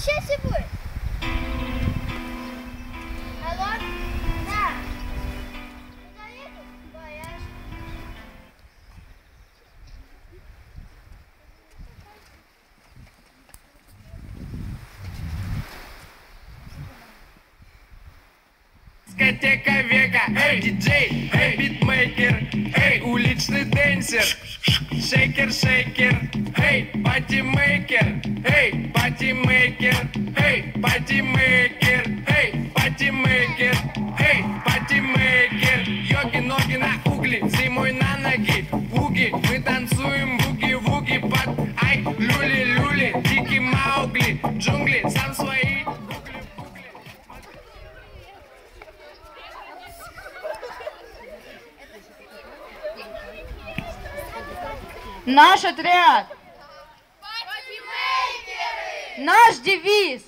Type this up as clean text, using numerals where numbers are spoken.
Сейчас и будет. Алло? Да. Боясь. Дискотека века, эй, диджей, эй, битмейкер, эй, уличный денсер, шейкер, шейкер, эй, патимейкер, эй, патимейкер, эй, патимейкер, эй, патимейкер, эй, патимейкер, йоги, ноги на угли, зимой на ноги, буги, мы танцуем буги-вуги под ай, люли-люли, дикий Маугли, джунгли, сам свои. Наш отряд. Наш девиз.